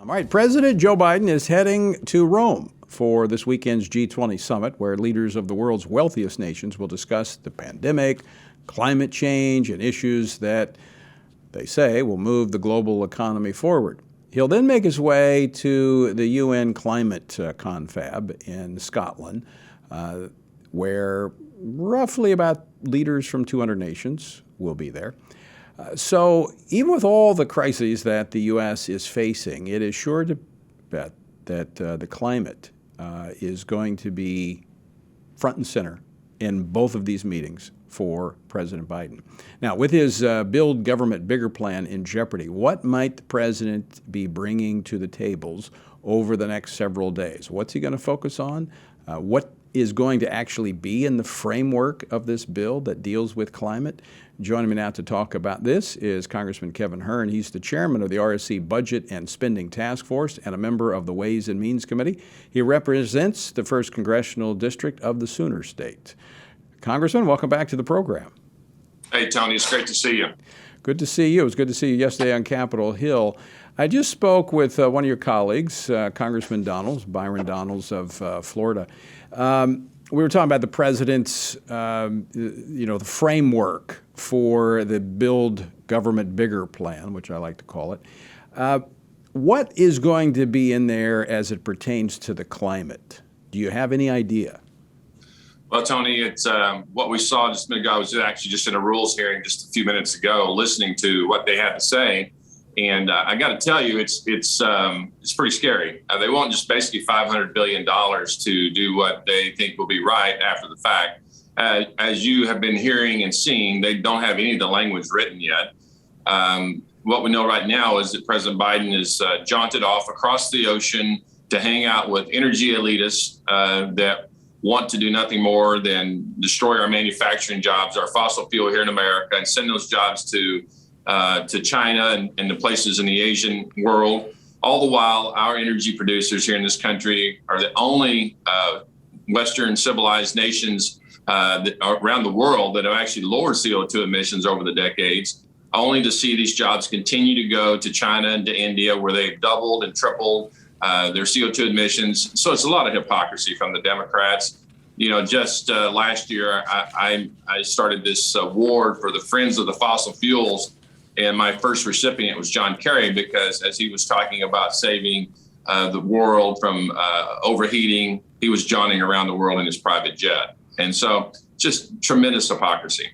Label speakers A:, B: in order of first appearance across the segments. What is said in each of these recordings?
A: All right, President Joe Biden is heading to Rome for this weekend's G20 Summit, where leaders of the world's wealthiest nations will discuss the pandemic, climate change, and issues that they say will move the global economy forward. He'll then make his way to the UN climate confab in Scotland, where roughly about leaders from 200 nations will be there. So even with all the crises that the U.S. is facing, it is sure to bet that the climate is going to be front and center in both of these meetings for President Biden. Now, with his Build Government Bigger plan in jeopardy, what might the president be bringing to the tables over the next several days? What's he going to focus on? What is going to actually be in the framework of this bill that deals with climate? Joining me now to talk about this is Congressman Kevin Hern. He's the chairman of the RSC Budget and Spending Task Force and a member of the Ways and Means Committee. He represents the 1st Congressional District of the Sooner State. Congressman, welcome back to the program.
B: Hey, Tony, it's great to see you.
A: Good to see you. It was good to see you yesterday on Capitol Hill. I just spoke with one of your colleagues, Congressman Byron Donalds of Florida. We were talking about the president's, the framework for the Build Government Bigger plan, which I like to call it. What is going to be in there as it pertains to the climate? Do you have any idea?
B: Well, Tony, it's what we saw just a minute ago. I was actually just in a rules hearing just a few minutes ago, listening to what they had to say. And I got to tell you, it's pretty scary. They want just basically $500 billion to do what they think will be right after the fact. As you have been hearing and seeing, they don't have any of the language written yet. What we know right now is that President Biden is jaunted off across the ocean to hang out with energy elitists that want to do nothing more than destroy our manufacturing jobs, our fossil fuel here in America, and send those jobs to China and the places in the Asian world. All the while, our energy producers here in this country are the only Western civilized nations that are around the world that have actually lowered CO2 emissions over the decades, only to see these jobs continue to go to China and to India, where they've doubled and tripled their CO2 emissions. So it's a lot of hypocrisy from the Democrats. You know, just last year, I started this award for the Friends of the Fossil Fuels. And my first recipient was John Kerry, because as he was talking about saving the world from overheating, he was jaunting around the world in his private jet. And so just tremendous hypocrisy.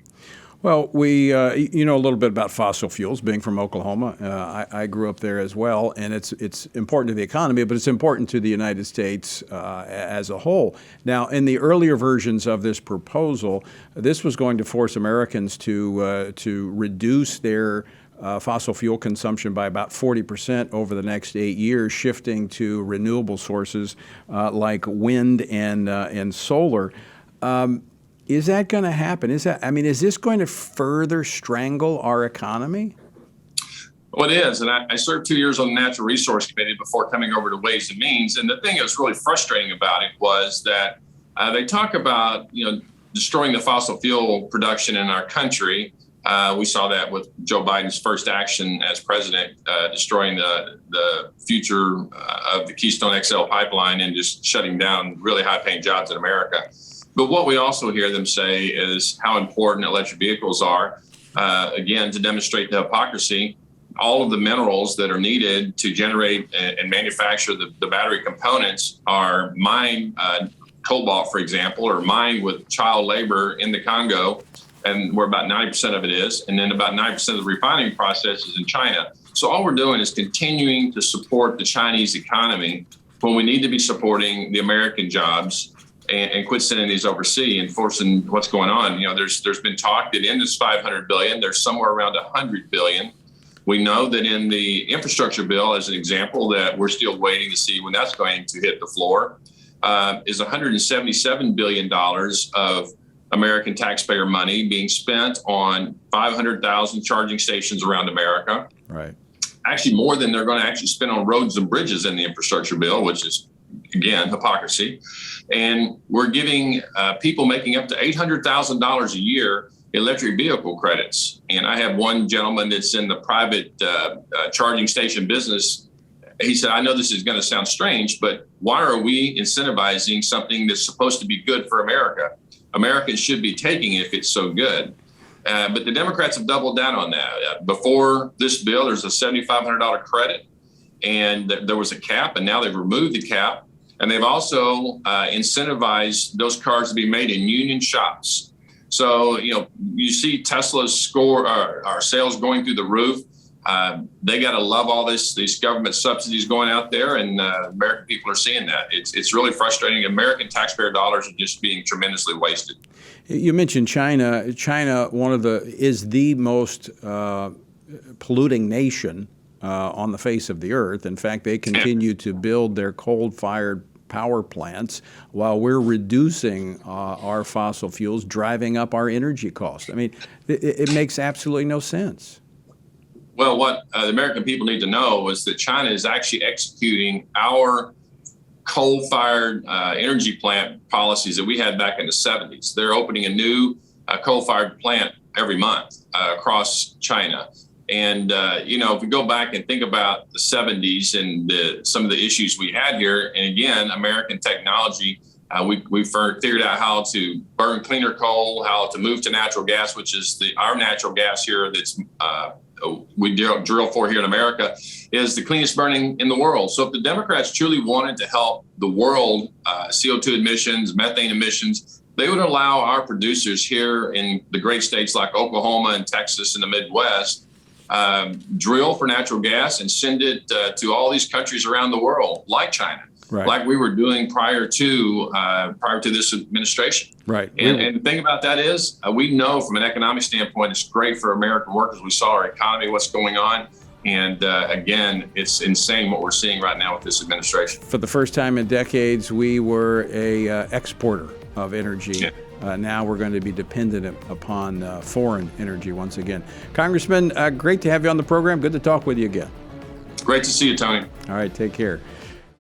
A: Well, we, you know a little bit about fossil fuels, being from Oklahoma. I grew up there as well, and it's important to the economy, but it's important to the United States as a whole. Now, in the earlier versions of this proposal, this was going to force Americans to reduce their fossil fuel consumption by about 40% over the next 8 years, shifting to renewable sources like wind and solar. Is that going to happen? Is this going to further strangle our economy?
B: Well, it is. And I served 2 years on the Natural Resource Committee before coming over to Ways and Means. And the thing that was really frustrating about it was that they talk about, destroying the fossil fuel production in our country. We saw that with Joe Biden's first action as president, destroying the future of the Keystone XL pipeline and just shutting down really high-paying jobs in America. But what we also hear them say is how important electric vehicles are. Again, to demonstrate the hypocrisy, all of the minerals that are needed to generate and manufacture the battery components are mined, cobalt, for example, or mined with child labor in the Congo, and where about 90% of it is. And then about 90% of the refining process is in China. So all we're doing is continuing to support the Chinese economy when we need to be supporting the American jobs and quit sending these overseas and forcing what's going on. There's been talk that in this $500 billion, there's somewhere around $100 billion. We know that in the infrastructure bill, as an example, that we're still waiting to see when that's going to hit the floor, is $177 billion of American taxpayer money being spent on 500,000 charging stations around America.
A: Right.
B: Actually, more than they're going to actually spend on roads and bridges in the infrastructure bill, which is, again, hypocrisy. And we're giving people making up to $800,000 a year electric vehicle credits. And I have one gentleman that's in the private charging station business he said, I know this is going to sound strange, but why are we incentivizing something that's supposed to be good for America? Americans should be taking it if it's so good. But the Democrats have doubled down on that. Before this bill, there's a $7,500 credit, and there was a cap, and now they've removed the cap. And they've also incentivized those cars to be made in union shops. So, you see Tesla's our sales going through the roof. They got to love all these government subsidies going out there, and American people are seeing that. It's really frustrating. American taxpayer dollars are just being tremendously wasted.
A: You mentioned China. China, is the most polluting nation on the face of the earth. In fact, they continue to build their coal-fired power plants while we're reducing our fossil fuels, driving up our energy costs. I mean, it makes absolutely no sense.
B: Well, what the American people need to know is that China is actually executing our coal-fired energy plant policies that we had back in the 70s. They're opening a new coal-fired plant every month across China. And, if we go back and think about the 70s and some of the issues we had here, and again, American technology, we figured out how to burn cleaner coal, how to move to natural gas, which is our natural gas here that's we drill for here in America, is the cleanest burning in the world. So if the Democrats truly wanted to help the world, CO2 emissions, methane emissions, they would allow our producers here in the great states like Oklahoma and Texas and the Midwest drill for natural gas and send it to all these countries around the world, like China, like we were doing prior to this administration.
A: Right.
B: And the thing about that is, we know from an economic standpoint, it's great for American workers. We saw our economy, what's going on. And again, it's insane what we're seeing right now with this administration.
A: For the first time in decades, we were a exporter of energy.
B: Yeah.
A: Now we're going to be dependent upon foreign energy once again. Congressman, great to have you on the program. Good to talk with you again.
B: Great to see you, Tony.
A: All right, take care.